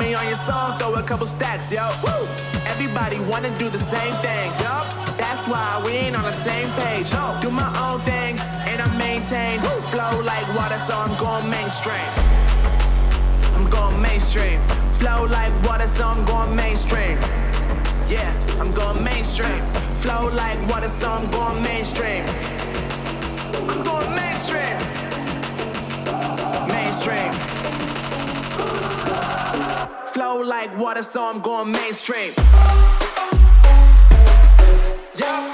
me on your song, throw a couple stacks, yo. Woo! Everybody wanna do the same thing, yup. That's why we ain't on the same page. No, do my own thing, and I maintain. Woo! Flow like water, so I'm going mainstream. I'm going mainstream. Flow like water, so I'm going mainstream. Yeah, I'm going mainstream. Flow like water, so I'm going mainstream. I'm going mainstream. Mainstream. Flow like water, so I'm going mainstream. Yeah.